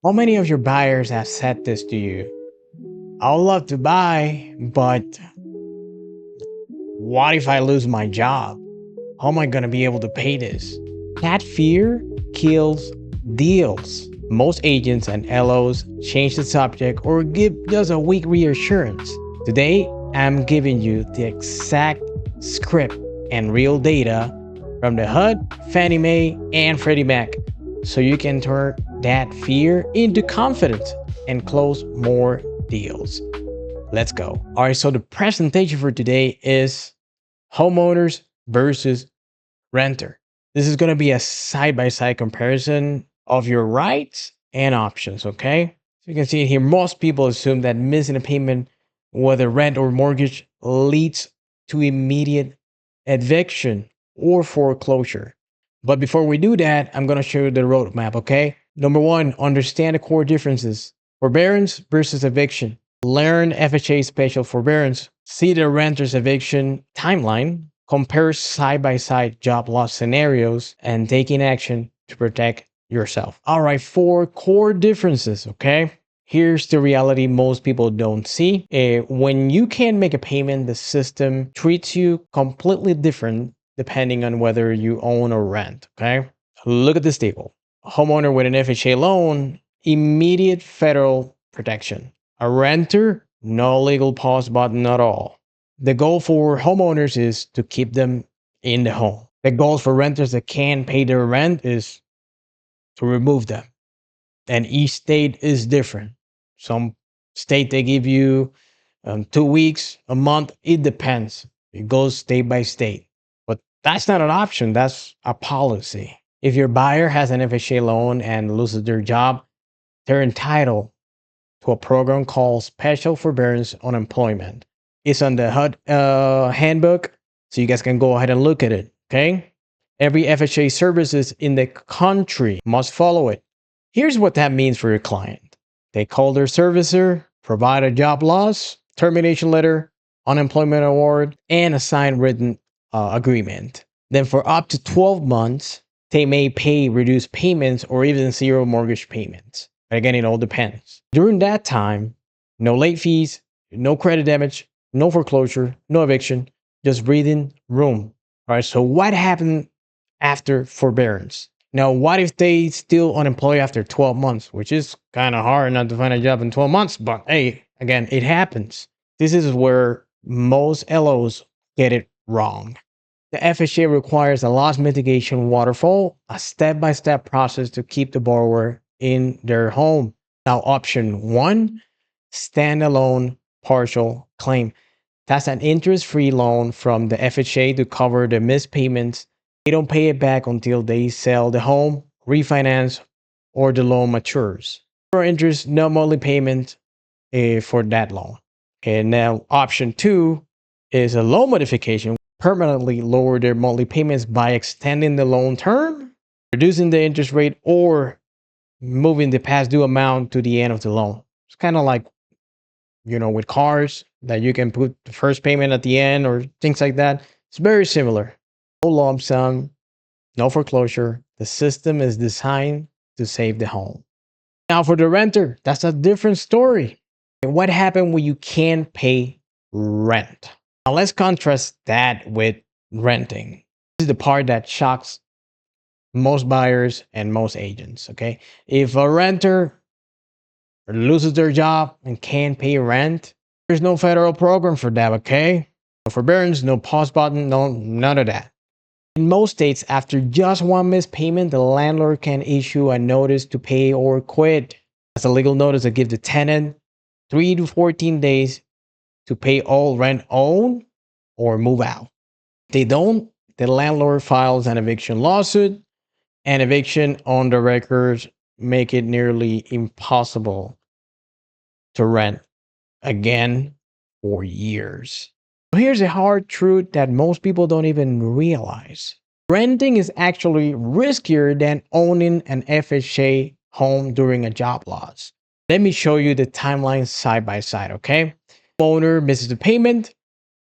How many of your buyers have said this to you? I would love to buy, but what if I lose my job? How am I going to be able to pay this? That fear kills deals. Most agents and LOs change the subject or give just a weak reassurance. Today, I'm giving you the exact script and real data from the HUD, Fannie Mae, and Freddie Mac, so you can turn that fear into confidence and close more deals. Let's go. All right, so the presentation for today is homeowners versus renter. This is going to be a side-by-side comparison of your rights and options, okay? So you can see here, most people assume that missing a payment, whether rent or mortgage, leads to immediate eviction or foreclosure. But before we do that, I'm going to show you the roadmap, okay? Number one, understand the core differences. Forbearance versus eviction. Learn FHA Special Forbearance. See the renter's eviction timeline. Compare side-by-side job loss scenarios and taking action to protect yourself. All right, 4 core differences, okay? Here's the reality most people don't see. When you can't make a payment, the system treats you completely different depending on whether you own or rent, okay? Look at this table. A homeowner with an FHA loan, immediate federal protection. A renter, no legal pause button at all. The goal for homeowners is to keep them in the home. The goals for renters that can't pay their rent is to remove them. And each state is different. Some state they give you 2 weeks, a month. It depends. It goes state by state. But that's not an option. That's a policy. If your buyer has an FHA loan and loses their job, they're entitled to a program called Special Forbearance on Employment. It's on the HUD handbook, so you guys can go ahead and look at it, okay? Every FHA services in the country must follow it. Here's what that means for your client. They call their servicer, provide a job loss, termination letter, unemployment award, and a signed written agreement. Then for up to 12 months, they may pay reduced payments or even zero mortgage payments. Again, it all depends. During that time, no late fees, no credit damage, no foreclosure, no eviction, just breathing room. All right, so what happened after forbearance? Now, what if they still unemployed after 12 months, which is kind of hard not to find a job in 12 months, but hey, again, it happens. This is where most LOs get it wrong. The FHA requires a loss mitigation waterfall, a step-by-step process to keep the borrower in their home. Now, option 1, standalone partial claim. That's an interest-free loan from the FHA to cover the missed payments. They don't pay it back until they sell the home, refinance, or the loan matures. For interest, no monthly payment for that loan. And now option 2 is a loan modification. Permanently lower their monthly payments by extending the loan term, reducing the interest rate, or moving the past due amount to the end of the loan. It's kind of like, with cars that you can put the first payment at the end or things like that. It's very similar. No lump sum, no foreclosure. The system is designed to save the home. Now for the renter, that's a different story. And what happens when you can't pay rent? Now let's contrast that with renting. This is the part that shocks most buyers and most agents, okay? If a renter loses their job and can't pay rent, there's no federal program for that, okay? No forbearance, no pause button, none of that. In most states, after just one missed payment, the landlord can issue a notice to pay or quit. That's a legal notice that gives the tenant 3 to 14 days to pay all rent owed or move out. If they don't, the landlord files an eviction lawsuit, and eviction on the records make it nearly impossible to rent again for years. So here's a hard truth that most people don't even realize. Renting is actually riskier than owning an FHA home during a job loss. Let me show you the timeline side by side, okay? Owner misses the payment,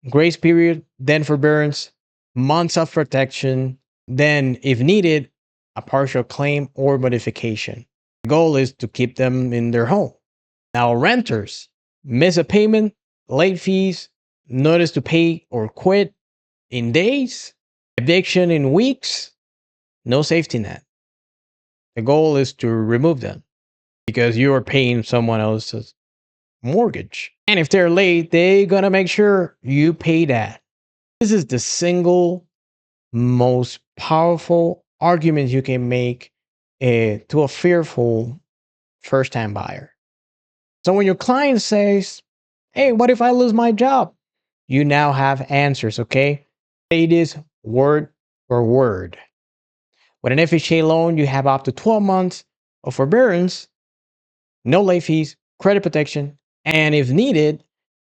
grace period, then forbearance, months of protection, then, if needed, a partial claim or modification. The goal is to keep them in their home. Now, renters miss a payment, late fees, notice to pay or quit in days, eviction in weeks, no safety net. The goal is to remove them because you are paying someone else's mortgage. And if they're late, they're going to make sure you pay that. This is the single most powerful argument you can make to a fearful first-time buyer. So when your client says, hey, what if I lose my job? You now have answers, okay? Say this word for word. With an FHA loan, you have up to 12 months of forbearance, no late fees, credit protection, and if needed,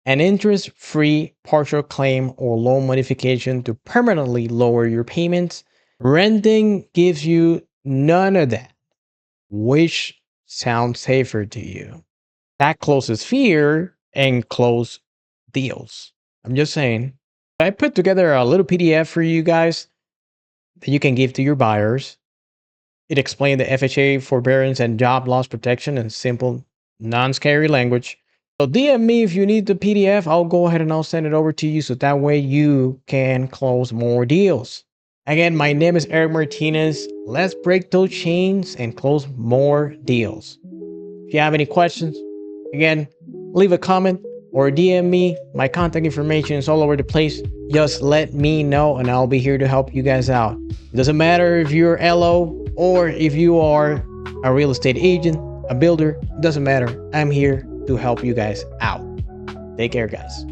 an interest-free partial claim or loan modification to permanently lower your payments. Renting gives you none of that. Which sounds safer to you? That closes fear and close deals. I'm just saying. I put together a little PDF for you guys that you can give to your buyers. It explained the FHA forbearance and job loss protection in simple, non-scary language. So DM me if you need the PDF. I'll go ahead and I'll send it over to you so that way you can close more deals. Again, my name is Eric Martinez. Let's break those chains and close more deals. If you have any questions, again, leave a comment or DM me. My contact information is all over the place. Just let me know and I'll be here to help you guys out. It doesn't matter if you're LO or if you are a real estate agent, a builder, it doesn't matter. I'm here to help you guys out. Take care, guys.